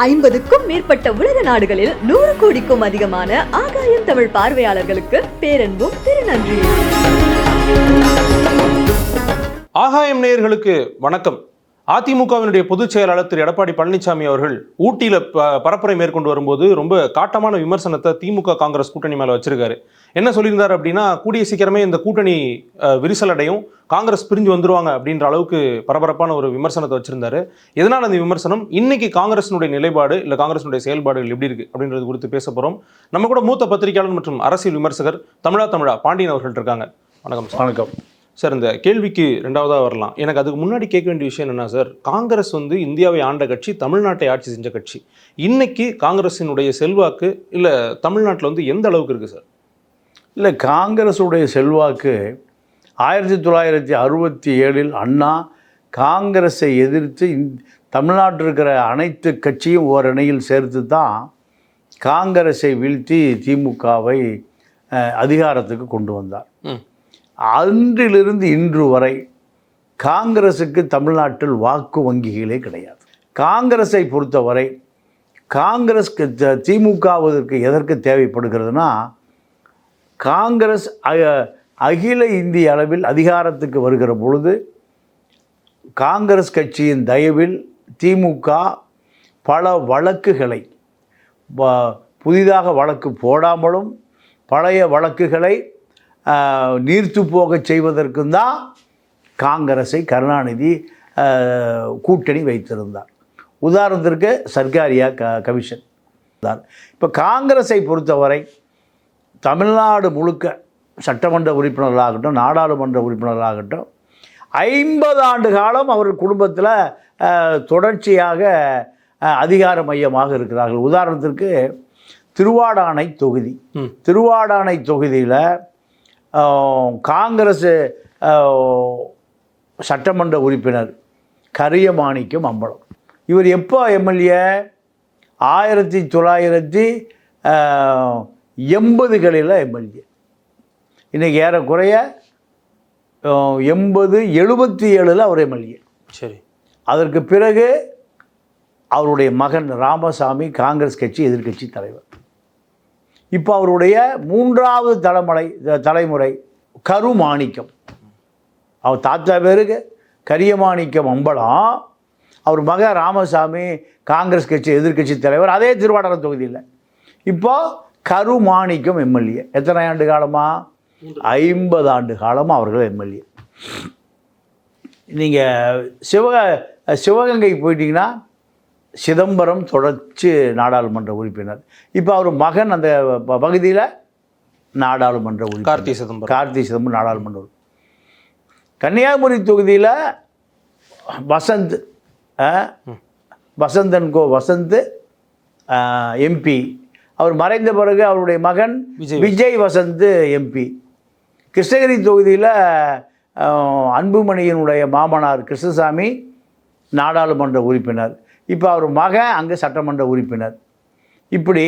50க்கும் மேற்பட்ட உலக நாடுகளில் 100 கோடிக்கும் அதிகமான ஆகாயம் தமிழ் பார்வையாளர்களுக்கு பேரன்பும் திருநன்றி. ஆகாயம் நேயர்களுக்கு வணக்கம். அதிமுகவினுடைய பொதுச் செயலாளர் திரு எடப்பாடி பழனிசாமி அவர்கள் ஊட்டியில பரப்புரை மேற்கொண்டு வரும்போது ரொம்ப காட்டமான விமர்சனத்தை திமுக காங்கிரஸ் கூட்டணி மேல வச்சிருக்காரு. என்ன சொல்லியிருந்தாரு அப்படின்னா, கூடிய சீக்கிரமே இந்த கூட்டணி விரிசல் அடையும், காங்கிரஸ் பிரிஞ்சு வந்துருவாங்க அப்படின்ற அளவுக்கு பரபரப்பான ஒரு விமர்சனத்தை வச்சிருந்தாரு. எதனால் அந்த விமர்சனம், இன்னைக்கு காங்கிரசினுடைய நிலைப்பாடு இல்லை காங்கிரசினுடைய செயல்பாடுகள் எப்படி இருக்கு அப்படின்றது குறித்து பேச போறோம். நம்ம கூட மூத்த பத்திரிகையாளர் மற்றும் அரசியல் விமர்சகர் தமிழா பாண்டியன் அவர்கள் இருக்காங்க. வணக்கம். வணக்கம் சார். இந்த கேள்விக்கு ரெண்டாவதாக வரலாம். எனக்கு அதுக்கு முன்னாடி கேட்க வேண்டிய விஷயம் என்னன்னா சார், காங்கிரஸ் இந்தியாவை ஆண்ட கட்சி, தமிழ்நாட்டை ஆட்சி செஞ்ச கட்சி. இன்னைக்கு காங்கிரசினுடைய செல்வாக்கு இல்லை தமிழ்நாட்டில் எந்த அளவுக்கு இருக்குது சார்? இல்லை, காங்கிரஸுடைய செல்வாக்கு 1967 அண்ணா காங்கிரஸை எதிர்த்து தமிழ்நாட்டில் இருக்கிற அனைத்து கட்சியும் ஓரணியில் சேர்த்து தான் காங்கிரஸை வீழ்த்தி திமுகவை அதிகாரத்துக்கு கொண்டு வந்தார். அன்றிலிருந்து இன்று வரை காங்கிரஸுக்கு தமிழ்நாட்டில் வாக்கு வங்கிகளே கிடையாது. காங்கிரஸை பொறுத்தவரை காங்கிரஸ்க்கு திமுகவதற்கு எதற்கு தேவைப்படுகிறதுனா, காங்கிரஸ் அகில இந்திய அளவில் அதிகாரத்துக்கு வருகிற பொழுது காங்கிரஸ் கட்சியின் தயவில் திமுக பல வழக்குகளை புதிதாக வழக்கு போடாமலும் பழைய வழக்குகளை நீர்த்து போக செய்வதற்கும் தான் காங்கிரஸை கருணாநிதி கூட்டணி வைத்திருந்தார். உதாரணத்திற்கு சர்க்காரியா கமிஷன் தான். இப்போ காங்கிரஸை பொறுத்தவரை தமிழ்நாடு முழுக்க சட்டமன்ற உறுப்பினர்களாகட்டும் நாடாளுமன்ற உறுப்பினர்களாகட்டும் 50 ஆண்டு காலம் அவர் குடும்பத்தில் தொடர்ச்சியாக அதிகார மையமாக இருக்கிறார்கள். உதாரணத்திற்கு திருவாடானை தொகுதியில் காங்கிரஸ் சட்டமன்ற உறுப்பினர் கரியமாணிக்கம் அம்பலம். இவர் எப்போ எம்எல்ஏ? 1980களில் எம்எல்ஏ. இன்றைக்கி ஏறக்குறைய 77 அவர் எம்எல்ஏ. சரி. அதற்கு பிறகு அவருடைய மகன் ராமசாமி காங்கிரஸ் கட்சி எதிர்க்கட்சி தலைவர். இப்போ அவருடைய 3வது தலைமுறை கருமாணிக்கம். அவர் தாத்தா பேருக்கு கரியமாணிக்கம் அம்பலம், அவர் மகன் ராமசாமி காங்கிரஸ் கட்சி எதிர்க்கட்சி தலைவர், அதே திருவாடானம் தொகுதியில். இப்போ கருமாணிக்கம் எம்எல்ஏ. எத்தனை ஆண்டு காலமா? 50 ஆண்டு காலமாக அவர்கள் எம்எல்ஏ. நீங்கள் சிவகங்கை போயிட்டீங்கன்னா சிதம்பரம் தொடர்ச்சி நாடாளுமன்ற உறுப்பினர். இப்போ அவர் மகன் அந்த பகுதியில் நாடாளுமன்ற உறுப்பினர் கார்த்தி சிதம்பரம் நாடாளுமன்ற உறுப்பினர். கன்னியாகுமரி தொகுதியில் வசந்த் எம்பி. அவர் மறைந்த பிறகு அவருடைய மகன் விஜய் வசந்த் எம்பி. கிருஷ்ணகிரி தொகுதியில் அன்புமணியினுடைய மாமனார் கிருஷ்ணசாமி நாடாளுமன்ற உறுப்பினர். இப்போ அவர் மகன் அங்கே சட்டமன்ற உறுப்பினர். இப்படி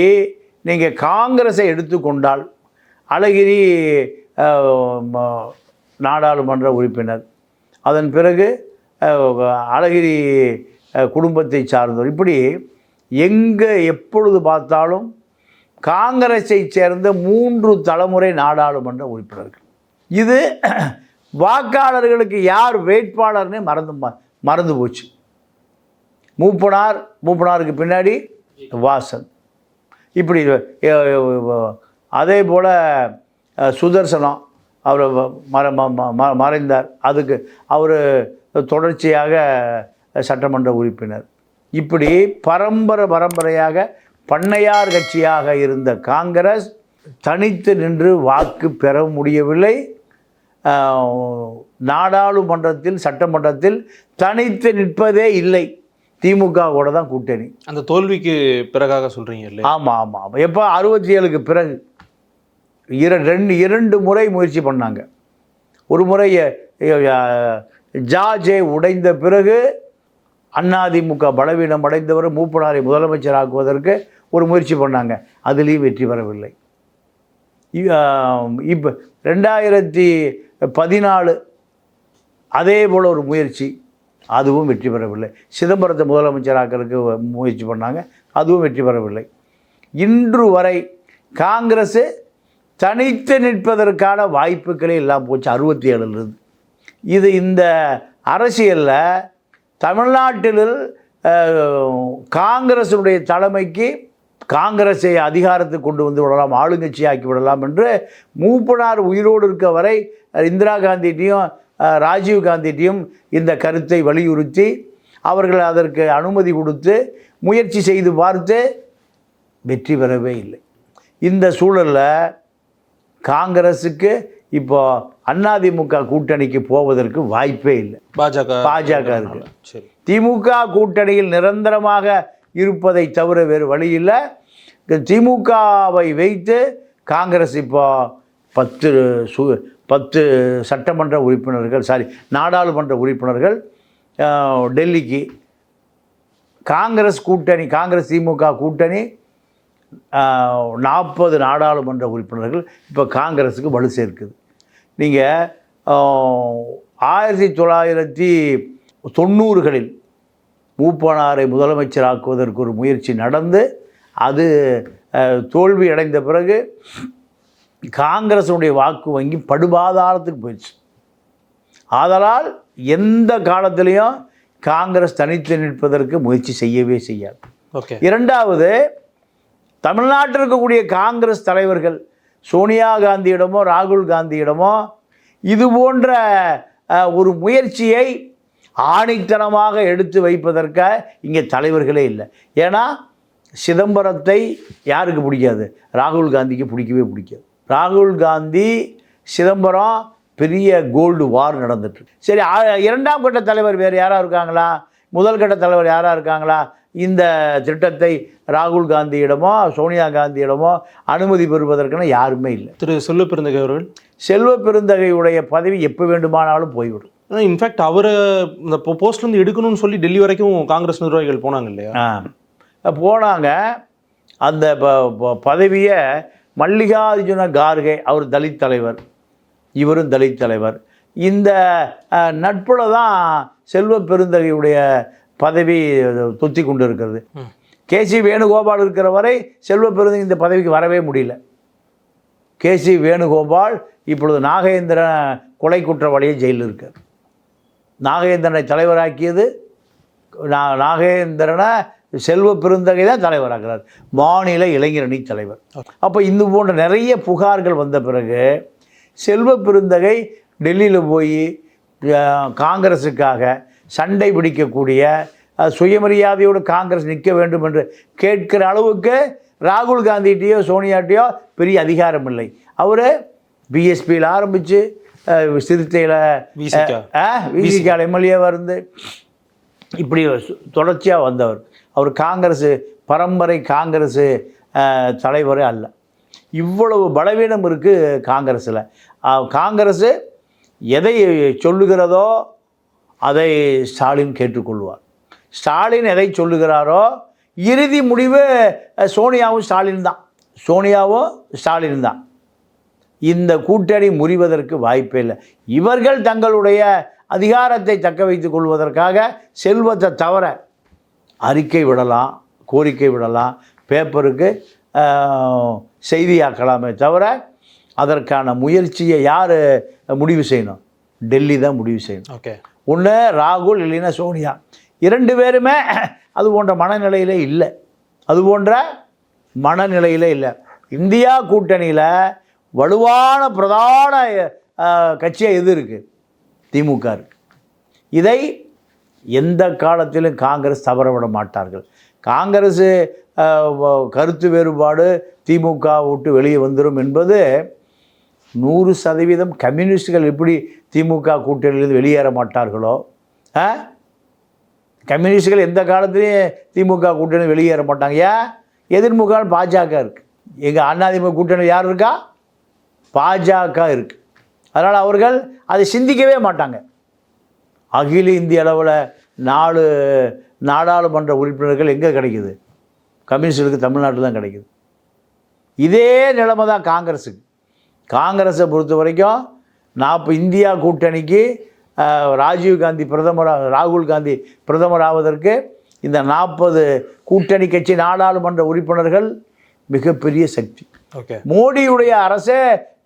நீங்கள் காங்கிரஸை எடுத்துக்கொண்டால் அழகிரி நாடாளுமன்ற உறுப்பினர், அதன் பிறகு அழகிரி குடும்பத்தை சார்ந்தவர். இப்படி எங்கே எப்பொழுது பார்த்தாலும் காங்கிரஸை சேர்ந்த 3 தலைமுறை நாடாளுமன்ற உறுப்பினர்கள். இது வாக்காளர்களுக்கு யார் வேட்பாளர்னே மறந்து போச்சு. மூப்பனாருக்கு பின்னாடி வாசன். இப்படி அதே போல் சுதர்சனம் அவர் மறைந்தார், அதுக்கு அவர் தொடர்ச்சியாக சட்டமன்ற உறுப்பினர். இப்படி பரம்பரையாக பண்ணையார் கட்சியாக இருந்த காங்கிரஸ் தனித்து நின்று வாக்கு பெற முடியவில்லை. நாடாளுமன்றத்தில் சட்டமன்றத்தில் தனித்து நிற்பதே இல்லை. திமுகவோட தான் கூட்டணி. அந்த தோல்விக்கு பிறகாக சொல்கிறீங்க இல்லை? ஆமாம். எப்போ 67க்கு பிறகு 2 முறை முயற்சி பண்ணாங்க. ஒரு முறை ஜார்ஜை உடைந்த பிறகு அதிமுக பலவீனம் அடைந்தவர் மூப்பனாரை முதலமைச்சராக்குவதற்கு ஒரு முயற்சி பண்ணாங்க. அதுலேயும் வெற்றி பெறவில்லை. இப்போ 2014 அதே போல் ஒரு முயற்சி, அதுவும் வெற்றி பெறவில்லை. சிதம்பரத்தை முதலமைச்சராக்கிறதுக்கு முயற்சி பண்ணாங்க, அதுவும் வெற்றி பெறவில்லை. இன்று வரை காங்கிரஸ் தனித்து நிற்பதற்கான வாய்ப்புகளே இல்லாமல் போச்சு 67லிருந்து. இந்த அரசியலில் தமிழ்நாட்டில் காங்கிரஸுடைய தலைமைக்கு காங்கிரஸை அதிகாரத்துக்கு கொண்டு வந்து விடலாம், ஆளுங்கட்சியாக்கி விடலாம் என்று மூப்பனார் உயிரோடு இருக்க வரை இந்திரா காந்திட்டையும் ராஜீவ் காந்திட்டையும் இந்த கருத்தை வலியுறுத்தி அவர்கள் அதற்கு அனுமதி கொடுத்து முயற்சி செய்து பார்த்து வெற்றி பெறவே இல்லை. இந்த சூழலில் காங்கிரஸுக்கு இப்போ அதிமுக கூட்டணிக்கு போவதற்கு வாய்ப்பே இல்லை. பாஜக இருக்கு. திமுக கூட்டணியில் நிரந்தரமாக இருப்பதை தவிர வேறு வழி இல்லை. திமுகவை வைத்து காங்கிரஸ் இப்போ 10 சட்டமன்ற உறுப்பினர்கள் நாடாளுமன்ற உறுப்பினர்கள் டெல்லிக்கு, காங்கிரஸ் திமுக கூட்டணி 40 நாடாளுமன்ற உறுப்பினர்கள் இப்போ காங்கிரஸுக்கு வலு சேர்க்குது. நீங்கள் 1990களில் மூப்பனாரை முதலமைச்சராக்குவதற்கு ஒரு முயற்சி நடந்து அது தோல்வி அடைந்த பிறகு காங்கிரஸுடைய வாக்கு வங்கி படுபாதாளத்துக்கு போயிடுச்சு. ஆதலால் எந்த காலத்திலையும் காங்கிரஸ் தனித்து நிற்பதற்கு முயற்சி செய்யவே செய்யாது. இரண்டாவது, தமிழ்நாட்டில் இருக்கக்கூடிய காங்கிரஸ் தலைவர்கள் சோனியா காந்தியிடமோ ராகுல் காந்தியிடமோ இது போன்ற ஒரு முயற்சியை ஆணித்தனமாக எடுத்து வைப்பதற்கு இங்கே தலைவர்களே இல்லை. ஏன்னா சிதம்பரத்தை யாருக்கு பிடிக்காது? ராகுல் காந்திக்கு பிடிக்கவே பிடிக்காது. ராகுல் காந்தி சிதம்பரம் பெரிய கோல்டு வார் நடந்துட்டு. சரி, இரண்டாம் கட்ட தலைவர் வேறு யாராக இருக்காங்களா? முதல் கட்ட தலைவர் யாராக இருக்காங்களா? இந்த திட்டத்தை ராகுல் காந்தியிடமோ சோனியா காந்தியிடமோ அனுமதி பெறுவதற்கான யாருமே இல்லை. திரு செல்வ பெருந்தகை அவர்கள், செல்வ பெருந்தகையுடைய பதவி எப்போ வேண்டுமானாலும் போய்விடும். இன்ஃபேக்ட் அவரை இந்த போஸ்ட்லேருந்து எடுக்கணும்னு சொல்லி டெல்லி வரைக்கும் காங்கிரஸ் நிர்வாகிகள் போனாங்க இல்லையா? போனாங்க. அந்த பதவியை மல்லிகார்ஜுன கார்கே, அவர் தலித் தலைவர், இவரும் தலித் தலைவர். இந்த நட்புல தான் செல்வ பெருந்தகையுடைய பதவி தொத்தி கொண்டு இருக்கிறது. கேசி வேணுகோபால் இருக்கிற வரை செல்வ பெருந்தகை இந்த பதவிக்கு வரவே முடியல. கேசி வேணுகோபால் இப்பொழுது நாகேந்திரன் கொலை குற்றவாளியை ஜெயிலில் இருக்கார். நாகேந்திரனை தலைவராக்கியது நாகேந்திரனை செல்வ பெருந்தகை தான் தலைவராகிறார், மாநில இளைஞரணி தலைவர். அப்போ இந்த போன்ற நிறைய புகார்கள் வந்த பிறகு செல்வ பெருந்தகை டெல்லியில் போய் காங்கிரஸுக்காக சண்டை பிடிக்கக்கூடிய சுயமரியாதையோடு காங்கிரஸ் நிற்க வேண்டும் என்று கேட்கிற அளவுக்கு ராகுல் காந்திகிட்டையோ சோனியாட்டையோ பெரிய அதிகாரம் இல்லை. அவர் பிஎஸ்பியில் ஆரம்பித்து சிறுத்தையில் விசிகால் எம்எல்ஏவாக இருந்து இப்படி தொடர்ச்சியாக வந்தவர். அவர் காங்கிரஸ் பரம்பரை காங்கிரஸ் தலைவரே அல்ல. இவ்வளவு பலவீனம் இருக்குது காங்கிரஸில். காங்கிரஸ் எதை சொல்லுகிறதோ அதை ஸ்டாலின் கேட்டுக்கொள்வார். ஸ்டாலின் எதை சொல்லுகிறாரோ இறுதி முடிவு சோனியாவும் ஸ்டாலின் தான். இந்த கூட்டணி முறிவதற்கு வாய்ப்பே இல்லை. இவர்கள் தங்களுடைய அதிகாரத்தை தக்க வைத்துக் கொள்வதற்காக செல்வத்தை தவிர அறிக்கை விடலாம், கோரிக்கை விடலாம், பேப்பருக்கு செய்தியாக்கலாமே தவிர அதற்கான முயற்சியை யார் முடிவு செய்யணும்? டெல்லி தான் முடிவு செய்யணும். ஒன்று ராகுல், இல்லைன்னா சோனியா. 2 பேருமே அது போன்ற மனநிலையிலே இல்லை. இந்தியா கூட்டணியில் வலுவான பிரதான கட்சியாக எது இருக்குது? திமுக இருக்குது. இதை எந்த காலத்திலும் காங்கிரஸ் தவற விட மாட்டார்கள். காங்கிரஸ் கருத்து வேறுபாடு திமுக விட்டு வெளியே வந்துடும் என்பது 100%. கம்யூனிஸ்டுகள் எப்படி திமுக கூட்டணியிலிருந்து வெளியேற மாட்டார்களோ, கம்யூனிஸ்டுகள் எந்த காலத்துலேயும் திமுக கூட்டணி வெளியேற மாட்டாங்க. ஏன்? எதிர்முக பாஜக இருக்குது. எங்கள் அதிமுக கூட்டணி யார் இருக்கா? பாஜக இருக்குது. அதனால் அவர்கள் அதை சிந்திக்கவே மாட்டாங்க. அகில இந்திய அளவில் 4 நாடாளுமன்ற உறுப்பினர்கள் எங்கே கிடைக்குது? கம்யூனிஸ்டுகளுக்கு தமிழ்நாட்டில் தான் கிடைக்குது. இதே நிலைமை தான் காங்கிரஸுக்கு. காங்கிரஸை பொறுத்த வரைக்கும் இந்தியா கூட்டணிக்கு ராஜீவ் காந்தி ராகுல் காந்தி பிரதமர் ஆவதற்கு இந்த 40 கூட்டணி கட்சி நாடாளுமன்ற உறுப்பினர்கள் மிகப்பெரிய சக்தி. ஓகே, மோடியுடைய அரசே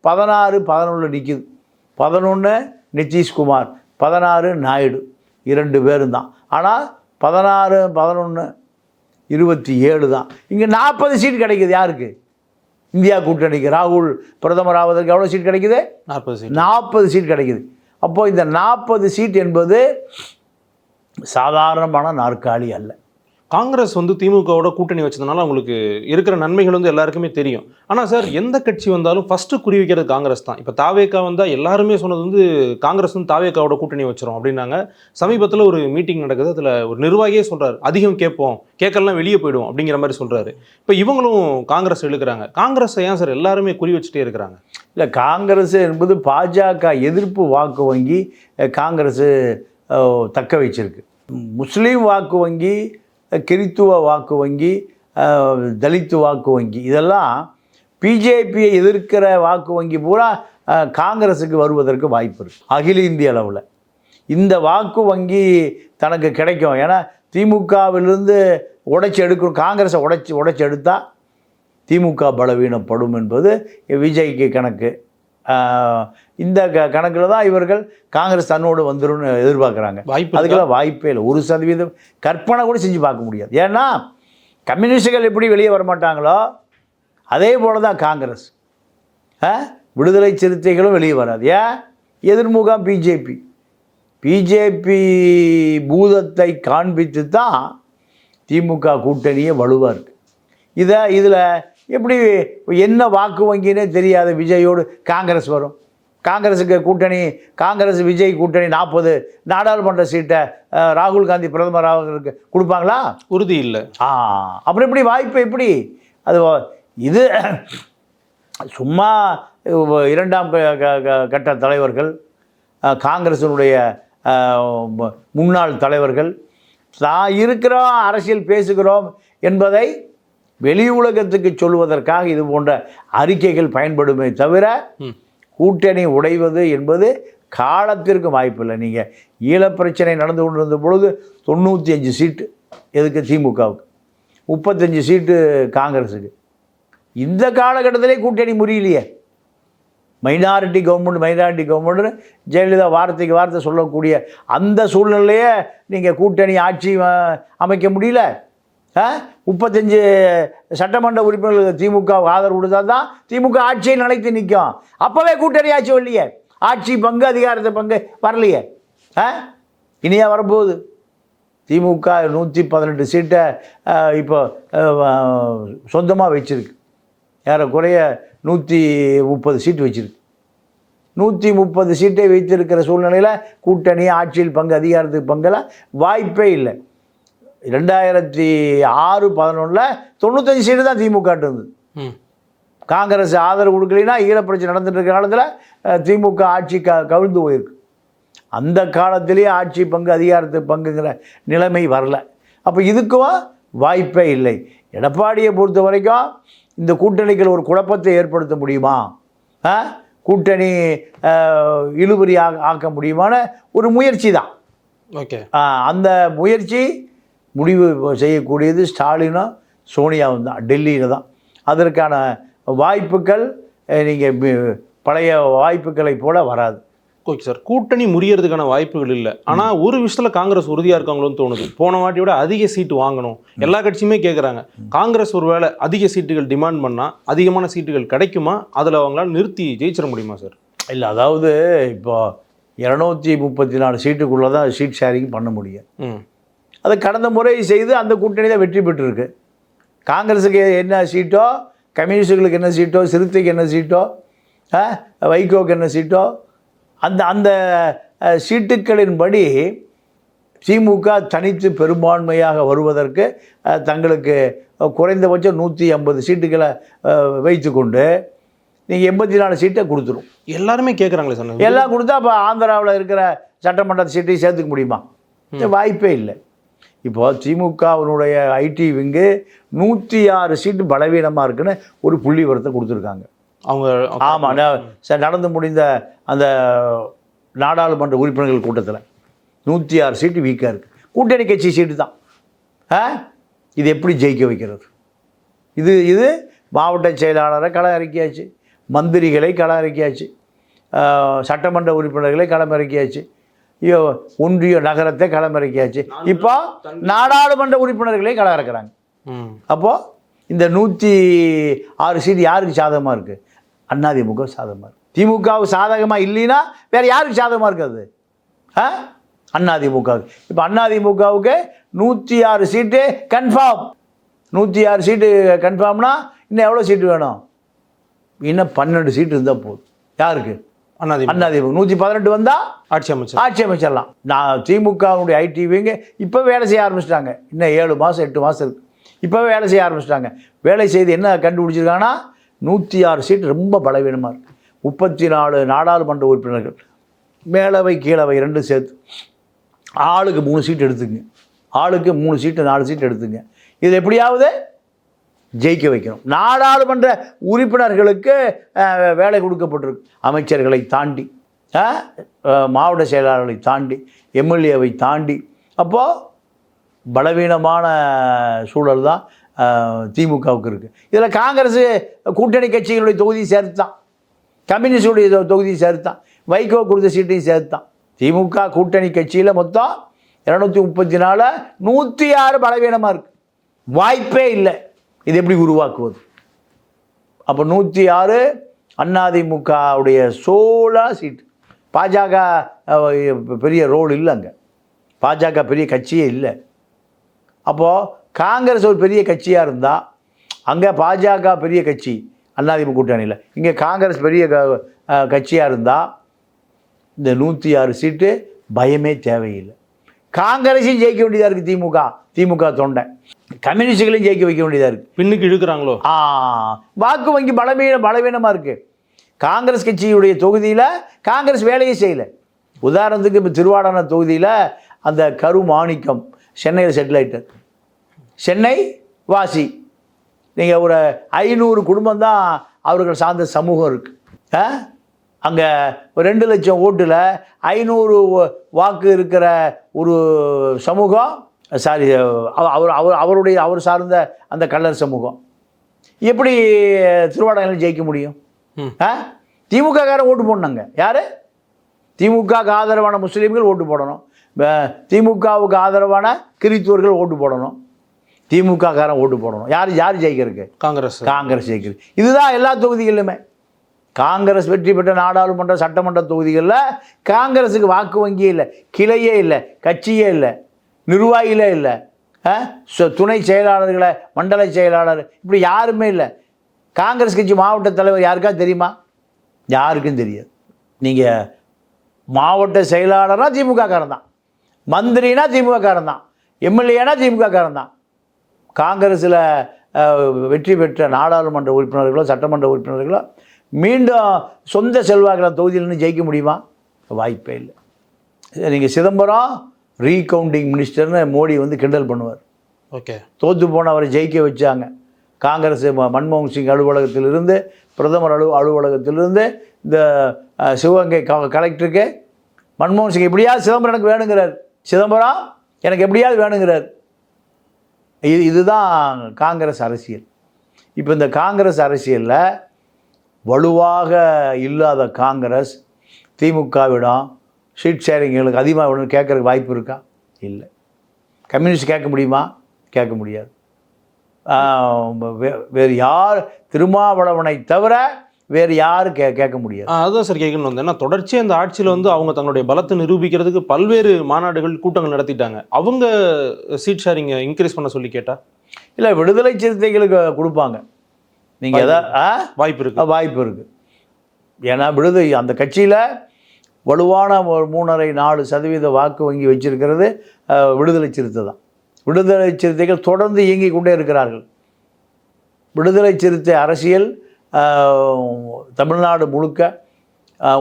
16-11 நிற்குது. 11 நிதிஷ்குமார், 16 நாயுடு, 2 பேரும் தான். ஆனால் 16-11-27 தான். இங்கே 40 சீட் கிடைக்குது யாருக்கு? இந்தியா கூட்டணிக்கு. ராகுல் பிரதமர் ஆவதற்கு எவ்வளோ சீட் கிடைக்குது? 40 சீட் கிடைக்குது. அப்போது இந்த 40 சீட் என்பது சாதாரணமான நாற்காலி அல்ல. காங்கிரஸ் வந்து திமுகவோட கூட்டணி வச்சதுனால அவங்களுக்கு இருக்கிற நன்மைகள் வந்து எல்லாருக்குமே தெரியும். ஆனால் சார், எந்த கட்சி வந்தாலும் ஃபஸ்ட்டு குறி வைக்கிறது காங்கிரஸ் தான். இப்போ தாவேக்கா வந்தால் எல்லாருமே சொன்னது வந்து காங்கிரஸ் வந்து தாவேக்காவோட கூட்டணி வச்சிரும் அப்படின்னாங்க. சமீபத்தில் ஒரு மீட்டிங் நடக்குது, அதில் ஒரு நிர்வாகியே சொல்கிறார், அதிகம் கேட்போம், கேட்கலாம் வெளியே போயிடும் அப்படிங்கிற மாதிரி சொல்கிறாரு. இப்போ இவங்களும் காங்கிரஸ் இழுக்கிறாங்க. காங்கிரஸை ஏன் சார் எல்லாருமே குறி வச்சுட்டே இருக்கிறாங்க? இல்லை, காங்கிரஸ் என்பது பாஜக எதிர்ப்பு வாக்கு வங்கி காங்கிரஸ் தக்க வச்சிருக்கு. முஸ்லீம் வாக்கு வங்கி, கிறித்துவ வாக்கு வங்கி, தலித்து வாக்கு வங்கி, இதெல்லாம் பிஜேபியை எதிர்க்கிற வாக்கு வங்கி பூரா காங்கிரஸுக்கு வருவதற்கு வாய்ப்பு இருக்குது. அகில இந்திய அளவில் இந்த வாக்கு வங்கி தனக்கு கிடைக்கும். ஏன்னா திமுகவிலிருந்து உடைச்சி எடுக்கணும், காங்கிரஸை உடைச்சி எடுத்தால் திமுக பலவீனப்படும் என்பது விஜய்க்கு கணக்கு. இந்த கணக்கில் தான் இவர்கள் காங்கிரஸ் தன்னோடு வந்துடும் எதிர்பார்க்குறாங்க. அதுக்கெல்லாம் வாய்ப்பே இல்லை. 1% கற்பனை கூட செஞ்சு பார்க்க முடியாது. ஏன்னா கம்யூனிஸ்டுகள் எப்படி வெளியே வரமாட்டாங்களோ அதே போல தான் காங்கிரஸ். விடுதலை சிறுத்தைகளும் வெளியே வராது. ஏன்? எதிர்முகம் பிஜேபி பூதத்தை காண்பித்து தான் திமுக கூட்டணியே வலுவாக இருக்குது. இதில் எப்படி என்ன வாக்கு வங்கினே தெரியாத விஜயோடு காங்கிரஸ் வரும்? காங்கிரஸுக்கு கூட்டணி, காங்கிரஸ் விஜய் கூட்டணி 40 நாடாளுமன்ற சீட்டை ராகுல் காந்தி பிரதமர் ஆவதற்கு கொடுப்பாங்களா? உறுதி இல்லை. அப்புறம் எப்படி வாய்ப்பு? எப்படி அது? இது சும்மா 2ஆம் கட்ட தலைவர்கள், காங்கிரஸினுடைய முன்னாள் தலைவர்கள் தான் இருக்கிறோம், அரசியல் பேசுகிறோம் என்பதை வெளி உலகத்துக்கு சொல்வதற்காக இது போன்ற அறிக்கைகள் பயன்படுமே தவிர கூட்டணி உடைவது என்பது காலத்திற்கு வாய்ப்பில்லை. நீங்கள் ஈழப்பிரச்சனை நடந்து கொண்டிருந்த பொழுது 95 சீட்டு எதுக்கு திமுகவுக்கு, 35 சீட்டு காங்கிரஸுக்கு. இந்த காலகட்டத்திலே கூட்டணி முறியலையே. மைனாரிட்டி கவர்மெண்ட் ஜெயலலிதா வார்த்தைக்கு வார்த்தை சொல்லக்கூடிய அந்த சூழ்நிலையே நீங்கள் கூட்டணி ஆட்சி அமைக்க முடியல. 35 சட்டமன்ற உறுப்பினர்கள் திமுக ஆதரவு கொடுத்தால் தான் திமுக ஆட்சியை நிலைத்து நிற்கும். அப்போவே கூட்டணி ஆட்சி வரலையே, ஆட்சி பங்கு அதிகாரத்தை பங்கு வரலையே. இனியா வரப்போகுது. திமுக 118 சீட்டை இப்போ சொந்தமாக வச்சுருக்கு. ஏறக்குறைய 130 சீட்டு வச்சுருக்கு. 130 சீட்டை வைத்திருக்கிற சூழ்நிலையில் கூட்டணி ஆட்சியில் பங்கு அதிகாரத்துக்கு பங்கெல்லாம் வாய்ப்பே இல்லை. 2006-11 95 சீட்டு தான் திமுக இருந்தது. காங்கிரஸ் ஆதரவு கொடுக்கலைன்னா ஈழப்பிரச்சனை நடந்துட்டு இருக்கிற காலத்தில் திமுக ஆட்சி கவிழ்ந்து போயிருக்கு. அந்த காலத்திலேயே ஆட்சி பங்கு அதிகாரத்துக்கு பங்குங்கிற நிலைமை வரல. அப்போ இதுக்கும் வாய்ப்பே இல்லை. எடப்பாடியை பொறுத்த வரைக்கும் இந்த கூட்டணிகள் ஒரு குழப்பத்தை ஏற்படுத்த முடியுமா, கூட்டணி இழுபறி ஆக்க முடியுமான ஒரு முயற்சி தான். ஓகே, அந்த முயற்சி முடிவு செய்யக்கூடியது ஸ்டாலினும் சோனியாவும் தான், டெல்லியில் தான். அதற்கான வாய்ப்புகள் நீங்கள் பழைய வாய்ப்புகளை போல வராது. ஓகே சார், கூட்டணி முறியறதுக்கான வாய்ப்புகள் இல்லை. ஆனால் ஒரு விஷயத்தில் காங்கிரஸ் உறுதியாக இருக்காங்களோன்னு தோணுது. போன வாட்டியோட அதிக சீட்டு வாங்கணும் எல்லா கட்சியுமே கேட்குறாங்க. காங்கிரஸ் ஒரு வேளை அதிக சீட்டுகள் டிமாண்ட் பண்ணால் அதிகமான சீட்டுகள் கிடைக்குமா? அதில் அவங்களால நிறுத்தி ஜெயிச்சிட முடியுமா சார்? இல்லை, அதாவது இப்போ 234 சீட்டுக்குள்ளே தான் சீட் ஷேரிங் பண்ண முடியும். அதை கடந்த முறை செய்து அந்த கூட்டணி தான் வெற்றி பெற்றிருக்கு. காங்கிரஸுக்கு என்ன சீட்டோ, கம்யூனிஸ்டுகளுக்கு என்ன சீட்டோ, சிறுத்தைக்கு என்ன சீட்டோ, வைகோக்கு என்ன சீட்டோ, அந்த அந்த சீட்டுக்களின்படி திமுக தனித்து பெரும்பான்மையாக வருவதற்கு தங்களுக்கு குறைந்தபட்சம் 150 சீட்டுகளை வைத்து கொண்டு நீங்கள் 84 சீட்டை கொடுத்துரும். எல்லாருமே கேட்குறாங்களே சார். எல்லாம் கொடுத்தா அப்போ ஆந்திராவில் இருக்கிற சட்டமன்ற சீட்டையும் சேர்த்துக்க முடியுமா? வாய்ப்பே இல்லை. இப்போது திமுகவினுடைய ஐடி விங்கு 106 சீட்டு பலவீனமாக இருக்குன்னு ஒரு புள்ளி விவரத்தை கொடுத்துருக்காங்க அவங்க. ஆமாம், நடந்து முடிந்த அந்த நாடாளுமன்ற உறுப்பினர்கள் கூட்டத்தில் 106 சீட்டு வீக்காக இருக்குது. கூட்டணி கட்சி சீட்டு தான். இது எப்படி ஜெயிக்க வைக்கிறது? இது மாவட்ட செயலாளரை களம் இறக்கியாச்சு, மந்திரிகளை களம் இறக்கியாச்சு, சட்டமன்ற உறுப்பினர்களை களம் இறக்கியாச்சு, ஒன்றிய நகரத்தை களம் இறக்கியாச்சு. இப்போ நாடாளுமன்ற உறுப்பினர்களே களம் இறக்குறாங்க. அப்போது இந்த 106 சீட்டு யாருக்கு சாதகமாக இருக்குது? அதிமுக சாதகமாக இருக்குது. திமுகவுக்கு சாதகமாக இல்லைன்னா வேறு யாருக்கு சாதகமாக இருக்காது? அதிமுகவுக்கு. இப்போ அதிமுகவுக்கு 106 சீட்டு கன்ஃபார்ம். 106 சீட்டு கன்ஃபார்ம்னா இன்னும் எவ்வளோ சீட்டு வேணும்? இன்னும் 12 சீட்டு இருந்தால் போதும். யாருக்கு? அதிமுக. 118 வந்தால் ஆட்சி அமைச்சிடலாம். நான் திமுகவுடைய ஐடிவிங்க இப்போ வேலை செய்ய ஆரம்பிச்சிட்டாங்க. இன்னும் 7 மாதம் 8 மாதம் இருக்குது. இப்போவே வேலை செய்ய ஆரம்பிச்சிட்டாங்க. வேலை செய்து என்ன கண்டுபிடிச்சிருக்காங்கன்னா 106 சீட்டு ரொம்ப பலவீனமாக இருக்குது. 34 நாடாளுமன்ற உறுப்பினர்கள், மேலவை கீழவை 2 சேர்த்து ஆளுக்கு 3 சீட்டு எடுத்துங்க. ஆளுக்கு 3 சீட்டு 4 சீட்டு எடுத்துங்க. இதில் எப்படியாவது ஜெயிக்க வைக்கணும். நாடாளுமன்ற உறுப்பினர்களுக்கு வேலை கொடுக்கப்பட்டிருக்கு. அமைச்சர்களை தாண்டி, மாவட்ட செயலாளர்களை தாண்டி, எம்எல்ஏவை தாண்டி. அப்போது பலவீனமான சூழல் தான் திமுகவுக்கு இருக்குது. இதில் காங்கிரஸ் கூட்டணி கட்சிகளுடைய தொகுதியை சேர்த்தான், கம்யூனிஸ்டுடைய தொகுதியை சேர்த்தான், வைகோ கொடுத்த சீட்டையும் சேர்த்தான். திமுக கூட்டணி கட்சியில் மொத்தம் 234, 106 பலவீனமாக இருக்குது. வாய்ப்பே இல்லை. இது எப்படி உருவாக்குவது? அப்போ 106 அதிமுகவுடைய சோலா சீட்டு. பாஜக பெரிய ரோல் இல்லை அங்கே. பாஜக பெரிய கட்சியே இல்லை. அப்போது காங்கிரஸ் ஒரு பெரிய கட்சியாக இருந்தால் அங்கே பாஜக பெரிய கட்சி அதிமுக கூட்டணியில், இங்கே காங்கிரஸ் பெரிய கட்சியாக இருந்தால் இந்த 106 சீட்டு பயமே தேவையில்லை. காங்கிரஸையும் ஜெயிக்க வேண்டியதாக இருக்குது. திமுக தொண்டை கம்யூனிஸ்டுகளையும் ஜெயிக்க வைக்க வேண்டியதாக இருக்குது. பின்னுக்கு இழுக்கிறாங்களோ? வாக்கு வங்கி பலவீனமாக இருக்குது. காங்கிரஸ் கட்சியுடைய தொகுதியில் காங்கிரஸ் வேலையே செய்யலை. உதாரணத்துக்கு இப்போ திருவாடான தொகுதியில் அந்த கருமாணிக்கம் சென்னையில் செட்டில் ஆகிட்டார். சென்னை வாசி. நீங்கள் ஒரு 500 குடும்பம் தான் அவர்கள் சார்ந்த சமூகம் இருக்குது. அங்கே ஒரு 2 லட்சம் ஓட்டில் 500 வாக்கு இருக்கிற ஒரு சமூகம், சாரி அவர் சார்ந்த அந்த கள்ளர் சமூகம். எப்படி திருவாடானையில் ஜெயிக்க முடியும்? திமுககாரன் ஓட்டு போடணுங்க. யார்? திமுகவுக்கு ஆதரவான முஸ்லீம்கள் ஓட்டு போடணும், திமுகவுக்கு ஆதரவான கிறிஸ்துவர்கள் ஓட்டு போடணும், திமுககாரன் ஓட்டு போடணும். யார் ஜெயிக்கிறதுக்கு? காங்கிரஸ் ஜெயிக்கிறது. இதுதான் எல்லா தொகுதிகளிலுமே. காங்கிரஸ் வெற்றி பெற்ற நாடாளுமன்ற சட்டமன்ற தொகுதிகளில் காங்கிரஸுக்கு வாக்கு வங்கியே இல்லை, கிளையே இல்லை, கட்சியே இல்லை, நிர்வாகிகளே இல்லை, துணை செயலாளர்களை, மண்டல செயலாளர் இப்படி யாருமே இல்லை. காங்கிரஸ் கட்சி மாவட்ட தலைவர் யாருக்கா தெரியுமா? யாருக்கும் தெரியாது. நீங்கள் மாவட்ட செயலாளர்னா திமுககாரன் தான், மந்திரினா திமுககாரன் தான், எம்எல்ஏனா திமுககாரன் தான். காங்கிரஸில் வெற்றி பெற்ற நாடாளுமன்ற உறுப்பினர்களோ சட்டமன்ற உறுப்பினர்களோ மீண்டும் சொந்த செல்வாக்கில் தொகுதியில்னு ஜெயிக்க முடியுமா? வாய்ப்பே இல்லை. நீங்கள் சிதம்பரம் ரீகவுண்டிங் மினிஸ்டர்னு மோடி கிண்டல் பண்ணுவார். தோற்று போனவரை ஜெயிக்க வச்சாங்க. காங்கிரஸ் மன்மோகன் சிங் அலுவலகத்திலிருந்து, பிரதமர் அலுவலகத்திலிருந்து இந்த சிவகங்கை கலெக்டருக்கு மன்மோகன் சிங் எப்படியாவது சிதம்பரம் எனக்கு வேணுங்கிறார், சிதம்பரம் எனக்கு எப்படியாவது வேணுங்கிறார். இதுதான் காங்கிரஸ் அரசியல். இப்போ இந்த காங்கிரஸ் அரசியலில் வலுவாக இல்லாத காங்கிரஸ் திமுகவிடம் சீட் ஷேரிங்களுக்கு அதிகமாக வேணும்னு கேட்குறதுக்கு வாய்ப்பு இருக்கா? இல்லை. கம்யூனிஸ்ட் கேட்க முடியுமா? கேட்க முடியாது. வேறு யார், திருமாவளவனை தவிர வேறு யாரும் கேட்க முடியாது. அதுதான் சார் கேட்கணும். ஏன்னா தொடர்ச்சியாக அந்த ஆட்சியில் அவங்க தங்களுடைய பலத்தை நிரூபிக்கிறதுக்கு பல்வேறு மாநாடுகள், கூட்டங்கள் நடத்திட்டாங்க. அவங்க சீட் ஷேரிங்கை இன்க்ரீஸ் பண்ண சொல்லி கேட்டால் இல்லை, விடுதலை சிறுத்தைகளுக்கு கொடுப்பாங்க. நீங்கள் எதாவது வாய்ப்பு இருக்குது. ஏன்னா அந்த கட்சியில் வலுவான 3.5-4% வாக்கு வங்கி வச்சிருக்கிறது விடுதலை சிறுத்தை தான். விடுதலை சிறுத்தைகள் தொடர்ந்து இயங்கிக் கொண்டே இருக்கிறார்கள். விடுதலை சிறுத்தை அரசியல் தமிழ்நாடு முழுக்க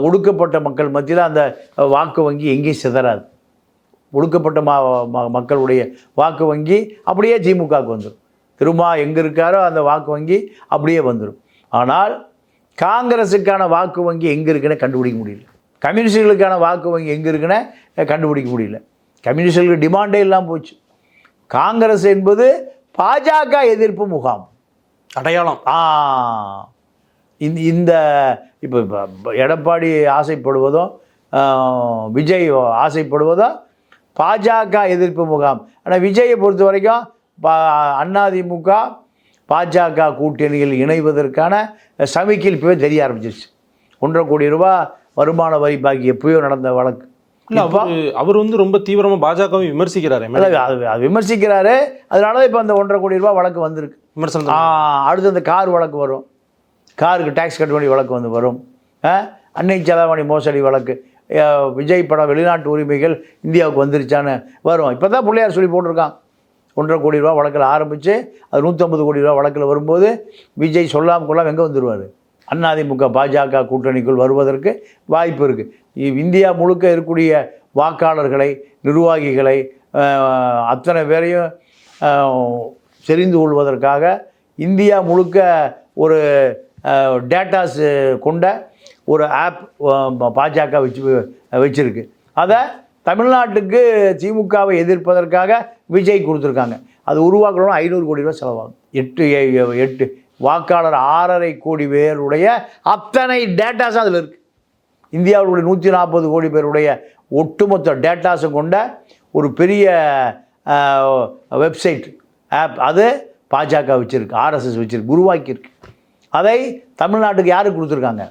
ஒடுக்கப்பட்ட மக்கள் மத்தியில் அந்த வாக்கு வங்கி எங்கேயும் சிதறாது. ஒடுக்கப்பட்ட மக்களுடைய வாக்கு வங்கி அப்படியே திமுகவுக்கு வந்துடும். திருமா எங்கே இருக்காரோ அந்த வாக்கு வங்கி அப்படியே வந்துடும். ஆனால் காங்கிரஸுக்கான வாக்கு வங்கி எங்கே இருக்குன்னு கண்டுபிடிக்க முடியல. கம்யூனிஸ்டுகளுக்கான வாக்கு வங்கி எங்கே இருக்குன்னு கண்டுபிடிக்க முடியல. கம்யூனிஸ்டுகளுக்கு டிமாண்டே இல்லாமல் போச்சு. காங்கிரஸ் என்பது பாஜக எதிர்ப்பு முகாம் அடையாளம். இந்த இப்போ எடப்பாடி ஆசைப்படுவதோ விஜய் ஆசைப்படுவதோ பாஜக எதிர்ப்பு முகாம். ஆனால் விஜயை பொறுத்த வரைக்கும் அதிமுக பாஜக கூட்டணியில் இணைவதற்கான சமிக்கையில் இப்போவே தெரிய ஆரம்பிச்சிருச்சு. 1.5 கோடி ரூபாய் வருமான வரி பாக்கி எப்பயோ நடந்த வழக்கு. அவர் வந்து ரொம்ப தீவிரமாக பாஜகவை விமர்சிக்கிறாரு. அது விமர்சிக்கிறாரு. அதனால தான் இப்போ அந்த 1.5 கோடி ரூபாய் வழக்கு வந்திருக்கு. விமர்சனம். அடுத்து அந்த கார் வழக்கு வரும். காருக்கு டேக்ஸ் கட்ட வேண்டிய வழக்கு வந்து வரும். அன்னை செலாவணி மோசடி வழக்கு, விஜய் படம் வெளிநாட்டு உரிமைகள் இந்தியாவுக்கு வந்துருச்சான்னு வரும். இப்போ தான் பிள்ளையார் சொல்லி போட்டிருக்கான். 1.5 கோடி ரூபா வழக்கில் ஆரம்பித்து அது 150 கோடி ரூபா வழக்கில் வரும்போது விஜய் சொல்லாமல் கொள்ளாமல் எங்கே வந்துடுவார்? அதிமுக பாஜக கூட்டணிக்குள் வருவதற்கு வாய்ப்பு இருக்குது. இந்தியா முழுக்க இருக்கக்கூடிய வாக்காளர்களை, நிர்வாகிகளை அத்தனை பேரையும் தெரிந்து கொள்வதற்காக இந்தியா முழுக்க ஒரு டேட்டாஸ் கொண்ட ஒரு ஆப் பாஜக வச்சுருக்கு. அதை தமிழ்நாட்டுக்கு திமுகவை எதிர்ப்பதற்காக விஜய் கொடுத்துருக்காங்க. அது உருவாக்கணும் 500 கோடி ரூபா செலவாகும். 8 வாக்காளர் 6.5 கோடி பேருடைய அத்தனை டேட்டாஸும் அதில் இருக்குது. இந்தியாவுடைய 140 கோடி பேருடைய ஒட்டுமொத்த டேட்டாஸும் கொண்ட ஒரு பெரிய வெப்சைட் ஆப் அது பாஜக வச்சுருக்கு, ஆர்எஸ்எஸ் வச்சுருக்கு, உருவாக்கியிருக்கு. அதை தமிழ்நாட்டுக்கு யாருக்கு கொடுத்துருக்காங்க?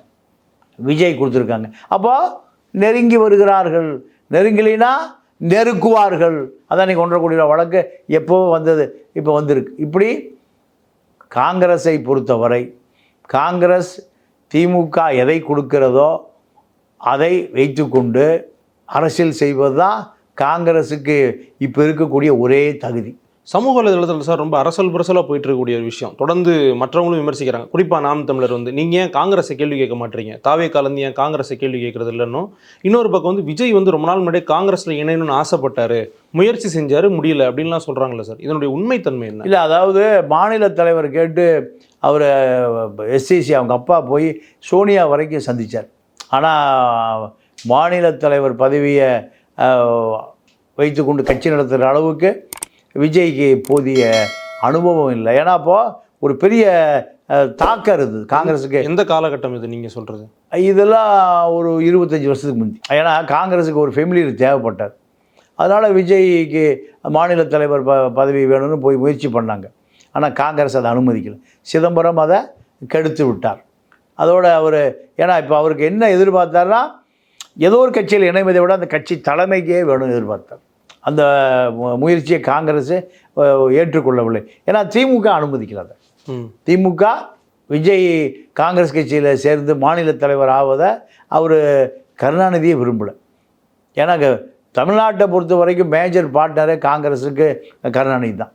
விஜய் கொடுத்துருக்காங்க. அப்போது நெருங்கி வருகிறார்கள். நெருங்கலினா நெருக்குவார்கள். அதான் இன்றைக்கி 1.5 கோடி ரூபா வழக்கு எப்போ வந்தது, இப்போ வந்திருக்கு. இப்படி காங்கிரஸை பொறுத்தவரை காங்கிரஸ் திமுக எதை கொடுக்கிறதோ அதை வைத்துக்கொண்டு அரசியல் செய்வது தான் காங்கிரஸுக்கு இப்போ இருக்கக்கூடிய ஒரே தகுதி. சமூக வலைதளத்தில் சார் ரொம்ப அரசல் புரசலாக போயிட்டு இருக்கக்கூடிய ஒரு விஷயம். தொடர்ந்து மற்றவங்களும் விமர்சிக்கிறாங்க. குறிப்பாக நாம் தமிழர் வந்து நீங்கள் ஏன் காங்கிரஸை கேள்வி கேட்க மாட்டீங்க, தாவே காலந்து ஏன் காங்கிரஸை கேள்வி கேட்கறது இல்லைன்னு. இன்னொரு பக்கம் வந்து விஜய் வந்து ரொம்ப நாள் முன்னாடியே காங்கிரஸில் இணையணும்னு ஆசைப்பட்டார், முயற்சி செஞ்சார், முடியல அப்படின்லாம் சொல்கிறாங்களே சார், இதனுடைய உண்மைத்தன்மை என்ன? இல்லை, அதாவது மாநில தலைவர் கேட்டு அவர் எஸ்சிசி அவங்க அப்பா போய் சோனியா வரைக்கும் சந்தித்தார். ஆனால் மாநில தலைவர் பதவியை வைத்துக்கொண்டு கட்சி நடத்துகிற அளவுக்கு விஜய்க்கு போதிய அனுபவம் இல்லை. ஏன்னா அப்போது ஒரு பெரிய தாக்கம் இருந்தது காங்கிரஸுக்கு. எந்த காலகட்டம் இது நீங்கள் சொல்கிறது? இதெல்லாம் ஒரு 25 வருஷத்துக்கு முந்தி. ஏன்னா காங்கிரஸுக்கு ஒரு ஃபெமிலியர் தேவைப்பட்டார். அதனால் விஜய்க்கு மாநில தலைவர் பதவி வேணும்னு போய் முயற்சி பண்ணாங்க. ஆனால் காங்கிரஸ் அதை அனுமதிக்கலை. சிதம்பரம் அதை கெடுத்து விட்டார். அதோடு அவர் ஏன்னா இப்போ அவருக்கு என்ன எதிர்பார்த்தார்னா, ஏதோ ஒரு கட்சியில் இணைவதை விட அந்த கட்சி தலைமைக்கே வேணும்னு எதிர்பார்த்தார். அந்த முயற்சியை காங்கிரஸ் ஏற்றுக்கொள்ளவில்லை. ஏன்னா திமுக அனுமதிக்கிறாங்க. திமுக விஜய் காங்கிரஸ் கட்சியில் சேர்ந்து மாநில தலைவர் ஆவதை அவர் கருணாநிதியை விரும்பலை. ஏன்னா தமிழ்நாட்டை பொறுத்த வரைக்கும் மேஜர் பார்ட்னரே காங்கிரஸுக்கு கருணாநிதி தான்.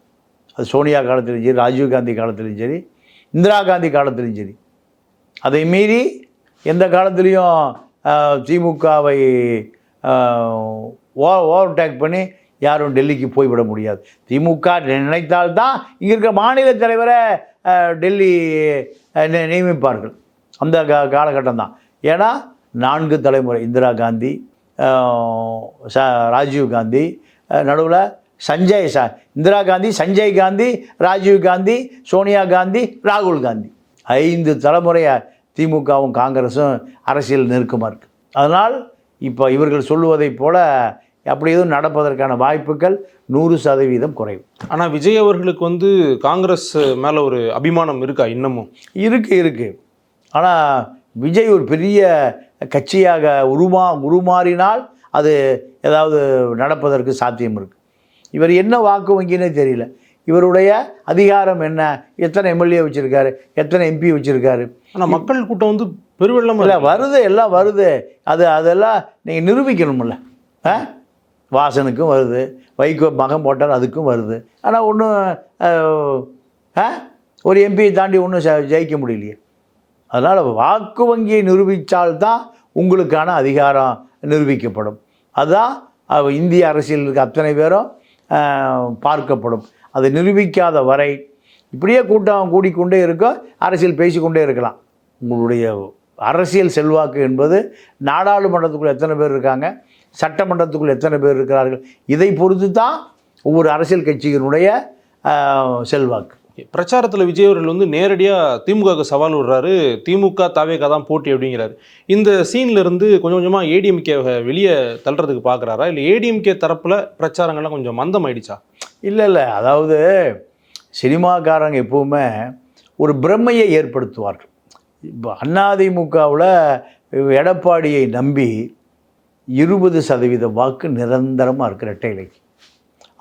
அது சோனியா காலத்திலையும் சரி, ராஜீவ்காந்தி காலத்திலையும் சரி, இந்திரா காந்தி காலத்திலையும் சரி. அதை மீறி எந்த காலத்துலேயும் திமுகவை ஓவர்டேக் பண்ணி யாரும் டெல்லிக்கு போய்விட முடியாது. திமுக நினைத்தால்தான் இங்கே இருக்கிற மாநில தலைவரை டெல்லி நியமிப்பார்கள். அந்த காலகட்டம் தான். ஏன்னா 4 தலைமுறை இந்திரா காந்தி, ராஜீவ் காந்தி, நடுவில் இந்திரா காந்தி, சஞ்சய் காந்தி, ராஜீவ் காந்தி, சோனியா காந்தி, ராகுல் காந்தி, 5 தலைமுறையை திமுகவும் காங்கிரஸும் அரசியல் நெருக்கமாக இருக்குது. அதனால் இப்போ இவர்கள் சொல்லுவதைப் போல அப்படி எதுவும் நடப்பதற்கான வாய்ப்புகள் 100% குறைவு. ஆனால் விஜய் அவர்களுக்கு வந்து காங்கிரஸ் மேலே ஒரு அபிமானம் இருக்கா? இன்னமும் இருக்குது. ஆனால் விஜய் ஒரு பெரிய கட்சியாக உருமாறினால் அது ஏதாவது நடப்பதற்கு சாத்தியம் இருக்குது. இவர் என்ன வாக்கு வங்கினே தெரியல. இவருடைய அதிகாரம் என்ன? எத்தனை எம்எல்ஏ வச்சுருக்காரு, எத்தனை எம்பி வச்சுருக்காரு? ஆனால் மக்கள் கூட்டம் வந்து பெருவெள்ளம் இல்லை வருது, எல்லாம் வருது. அதெல்லாம் நீங்கள் நிரூபிக்கணும்ல. வாசனுக்கும் வருது, வைகோ மகன் போட்டார் அதுக்கும் வருது. ஆனால் ஒன்றும் ஒரு எம்பியை தாண்டி ஒன்றும் ஜெயிக்க முடியலையே. அதனால் வாக்கு வங்கியை நிரூபித்தால்தான் உங்களுக்கான அதிகாரம் நிரூபிக்கப்படும். அதுதான் இந்திய அரசியல் இருக்க அத்தனை பேரும் பார்க்கப்படும். அதை நிரூபிக்காத வரை இப்படியே கூட்டம் கூடிக்கொண்டே இருக்கும், அரசியல் பேசிக்கொண்டே இருக்கலாம். உங்களுடைய அரசியல் செல்வாக்கு என்பது நாடாளுமன்றத்துக்குள்ள எத்தனை பேர் இருக்காங்க, சட்டமன்றத்துக்குள்ள எத்தனை பேர் இருக்கிறார்கள், இதை பொறுத்து தான் ஒவ்வொரு அரசியல் கட்சியினுடைய செல்வாக்கு. பிரச்சாரத்தில் விஜய் அவர்கள் வந்து நேரடியாக திமுகவுக்கு சவால் விடுறாரு, திமுக தாவேகா தான் போட்டி அப்படிங்கிறாரு. இந்த சீன்ல இருந்து கொஞ்சம் கொஞ்சமாக ஏடிஎம்கே வெளியே தள்ளுறதுக்கு பார்க்குறாரா, இல்லை ஏடிஎம்கே தரப்பில் பிரச்சாரங்கள்லாம் கொஞ்சம் மந்தம் ஆயிடுச்சா? இல்லை, அதாவது சினிமாக்காரங்க எப்பவுமே ஒரு பிரம்மையை ஏற்படுத்துவார்கள். இப்போ அதிமுகவில் எடப்பாடியை நம்பி 20% வாக்கு நிரந்தரமாக இருக்கிற இரட்டை இலைக்கு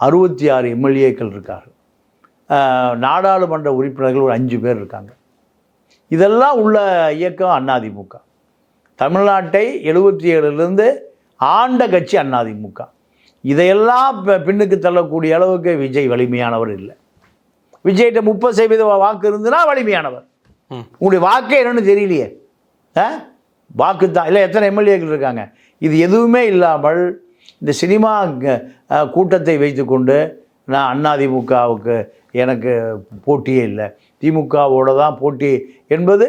66 எம்எல்ஏக்கள் இருக்காங்க. நாடாளுமன்ற உறுப்பினர்கள் ஒரு 5 பேர் இருக்காங்க. இதெல்லாம் உள்ள இயக்கம் அதிமுக. தமிழ்நாட்டை 77லேருந்து ஆண்ட கட்சி அதிமுக. இதையெல்லாம் பின்னுக்கு தள்ளக்கூடிய அளவுக்கு விஜய் வலிமையானவர் இல்லை. விஜய்கிட்ட 30% வாக்கு இருந்துன்னா வலிமையானவர். உங்களுடைய வாக்கே என்னன்னு தெரியலையே, வாக்கு தான் இல்லை. எத்தனை எம்எல்ஏக்கள் இருக்காங்க? இது எதுவுமே இல்லாமல் இந்த சினிமா கூட்டத்தை வைத்துக்கொண்டு நான் அதிமுகவுக்கு எனக்கு போட்டியே இல்லை, திமுகவோட தான் போட்டி என்பது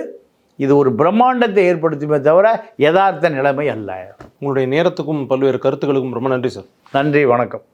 இது ஒரு பிரம்மாண்டத்தை ஏற்படுத்துமே தவிர யதார்த்த நிலைமை அல்ல. உங்களுடைய நேரத்துக்கும் பல்வேறு கருத்துக்களுக்கும் ரொம்ப நன்றி சார். நன்றி, வணக்கம்.